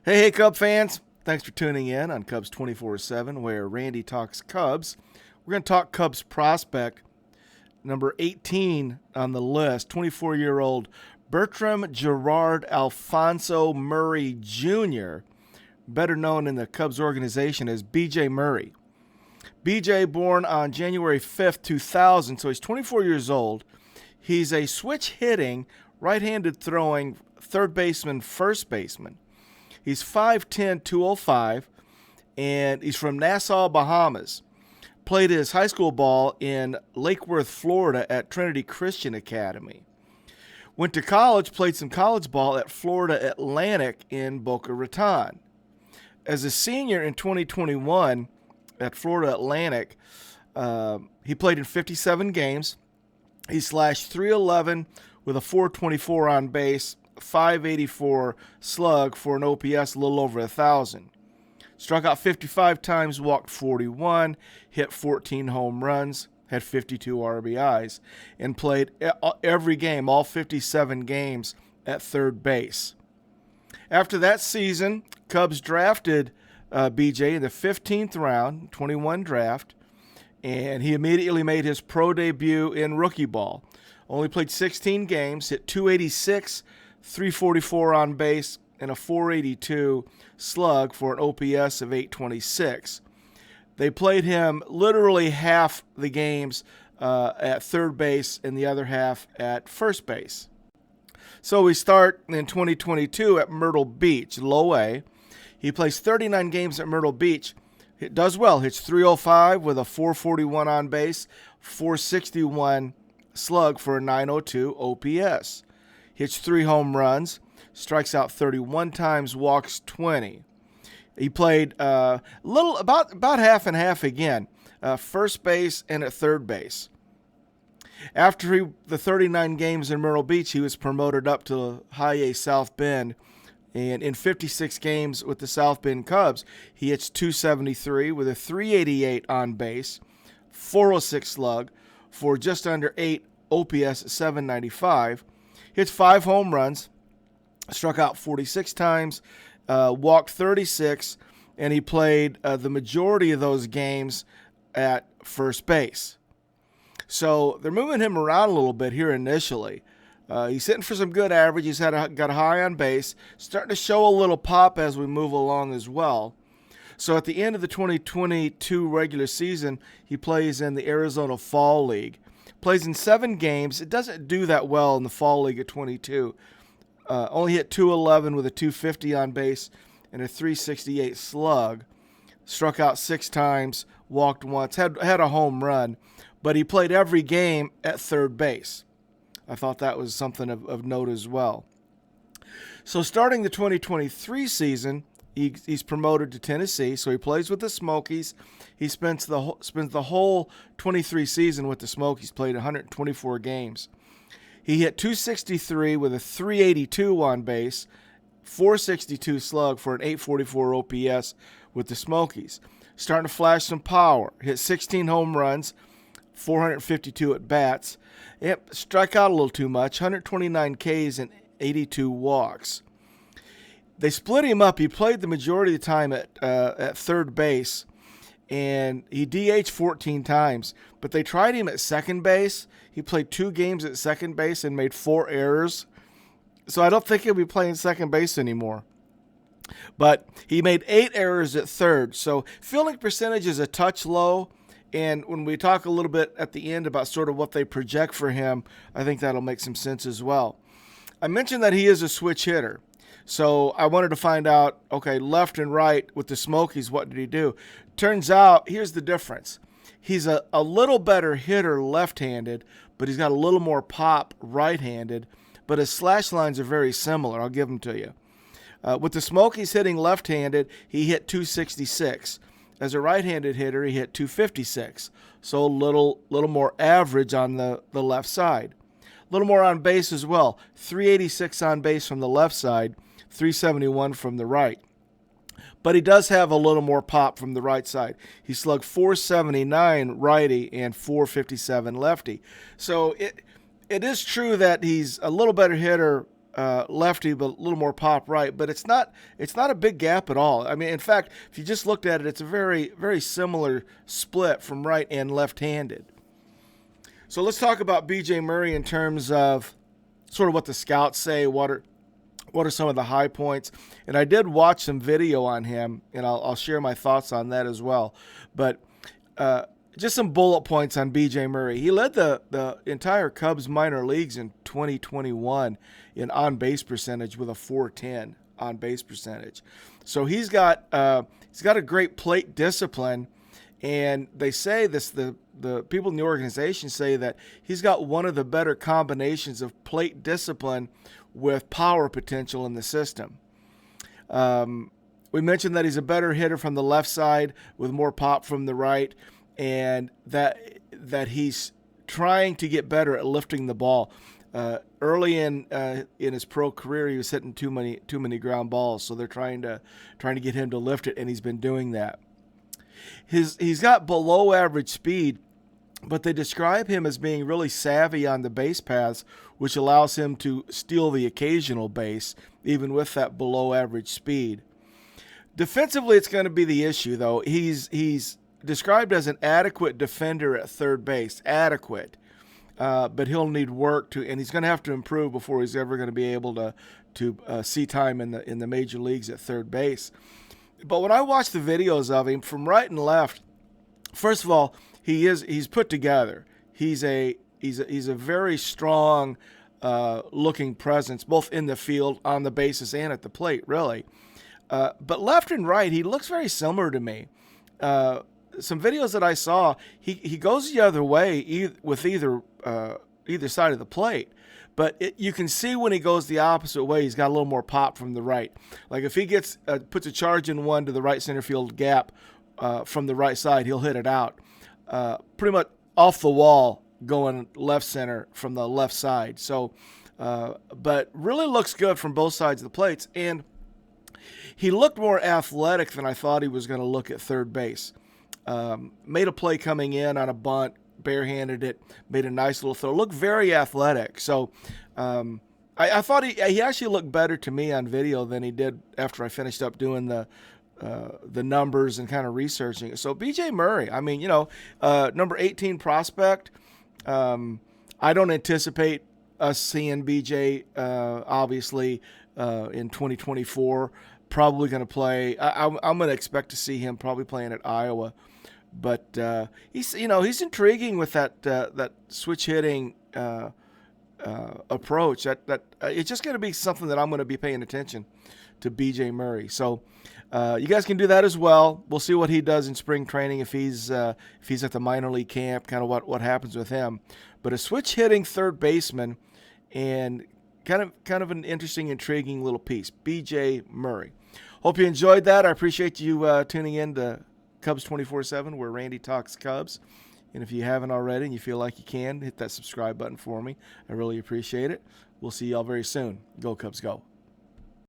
Hey, Cub fans. Thanks for tuning in on Cubs 24/7, where Randy talks Cubs. We're going to talk Cubs prospect, number 18 on the list, 24-year-old Bertram Gerard Alfonso Murray Jr., better known in the Cubs organization as BJ Murray. BJ born on January 5th, 2000, so he's 24 years old. He's a switch-hitting, right-handed throwing third baseman, first baseman. He's 5'10", 205, and he's from Nassau, Bahamas. Played his high school ball in Lake Worth, Florida at Trinity Christian Academy. Went to college, played some college ball at Florida Atlantic in Boca Raton. As a senior in 2021 at Florida Atlantic, he played in 57 games. He slashed .311 with a .424 on base, .584 slug for an OPS a little over 1,000. Struck out 55 times, walked 41, hit 14 home runs, had 52 RBIs, and played every game, all 57 games, at third base. After that season, Cubs drafted BJ in the 15th round, 21 draft, and he immediately made his pro debut in rookie ball. Only played 16 games, hit .286, .344 on base, and a .482 slug for an OPS of .826. They played him literally half the games at third base and the other half at first base. So we start in 2022 at Myrtle Beach, low A. He plays 39 games at Myrtle Beach. It does well, hits .305 with a .441 on base, .461 slug for a .902 OPS. Hits 3 home runs, strikes out 31 times, walks 20. He played about half and half again, first base and at third base. After the 39 games in Myrtle Beach, he was promoted up to High A South Bend. And in 56 games with the South Bend Cubs, he hits .273 with a .388 on base, .406 slug for just under 8 OPS at .795. Hits 5 home runs, struck out 46 times, walked 36, and he played the majority of those games at first base. So they're moving him around a little bit here initially. He's hitting for some good average. He's got a high on base, starting to show a little pop as we move along as well. So at the end of the 2022 regular season, he plays in the Arizona Fall League. Plays in 7 games. It doesn't do that well in the Fall League at 22. Only hit .211 with a .250 on base and a .368 slug. Struck out 6 times, walked once, had a home run, but he played every game at third base. I thought that was something of note as well. So starting the 2023 season, he's promoted to Tennessee, so he plays with the Smokies. He spends the whole 23 season with the Smokies, played 124 games. He hit .263 with a .382 on base, .462 slug for an .844 OPS with the Smokies. Starting to flash some power. Hit 16 home runs, 452 at bats. Yep, struck out a little too much, 129 Ks and 82 walks. They split him up. He played the majority of the time at third base, and he DH'd 14 times. But they tried him at second base. He played 2 games at second base and made 4 errors. So I don't think he'll be playing second base anymore. But he made 8 errors at third. So fielding percentage is a touch low. And when we talk a little bit at the end about sort of what they project for him, I think that'll make some sense as well. I mentioned that he is a switch hitter. So I wanted to find out, okay, left and right with the Smokies, what did he do? Turns out, here's the difference. He's a little better hitter left-handed, but he's got a little more pop right-handed. But his slash lines are very similar. I'll give them to you. With the Smokies hitting left-handed, he hit .266. As a right-handed hitter, he hit .256. So a little more average on the left side. A little more on base as well. .386 on base from the left side, .371 from the right. But he does have a little more pop from the right side. He slugged .479 righty and .457 lefty. So it is true that he's a little better hitter lefty, but a little more pop right. But it's not a big gap at all. I mean, in fact, if you just looked at it, it's a very, very similar split from right and left-handed. So let's talk about B.J. Murray in terms of sort of what the scouts say. What are some of the high points? And I did watch some video on him, and I'll share my thoughts on that as well. But just some bullet points on B.J. Murray. He led the entire Cubs minor leagues in 2021 in on-base percentage with a .410 on-base percentage. So he's got a great plate discipline, and they say this. The people in the organization say that he's got one of the better combinations of plate discipline with power potential in the system. We mentioned that he's a better hitter from the left side with more pop from the right, and that he's trying to get better at lifting the ball. Early in his pro career, he was hitting too many ground balls, so they're trying to get him to lift it, and he's been doing that. He's got below average speed, but they describe him as being really savvy on the base paths, which allows him to steal the occasional base, even with that below average speed. Defensively, it's going to be the issue, though. He's described as an adequate defender at third base, but he'll need work and he's going to have to improve before he's ever going to be able to see time in the major leagues at third base. But when I watch the videos of him from right and left, first of all, he's put together. He's a very strong looking presence, both in the field, on the bases, and at the plate, really. But left and right, he looks very similar to me. Some videos that I saw, he goes the other way with either side of the plate. But you can see when he goes the opposite way, he's got a little more pop from the right. Like if he puts a charge in one to the right center field gap from the right side, he'll hit it out. Pretty much off the wall going left center from the left side. So, but really looks good from both sides of the plates. And he looked more athletic than I thought he was going to look at third base. Made a play coming in on a bunt, barehanded it, made a nice little throw. Looked very athletic. So I thought he actually looked better to me on video than he did after I finished up doing the numbers and kind of researching it. So B.J. Murray, I mean, number 18 prospect. I don't anticipate us seeing B.J. Obviously in 2024. Probably going to play. I'm going to expect to see him probably playing at Iowa. But he's intriguing with that switch hitting approach. That it's just going to be something that I'm going to be paying attention to B.J. Murray. So you guys can do that as well. We'll see what he does in spring training if he's at the minor league camp. Kind of what happens with him. But a switch hitting third baseman and kind of an interesting, intriguing little piece. B.J. Murray. Hope you enjoyed that. I appreciate you tuning in to Cubs 24/7, where Randy talks Cubs. And if you haven't already and you feel like you can, hit that subscribe button for me. I really appreciate it. We'll see y'all very soon. Go Cubs, go.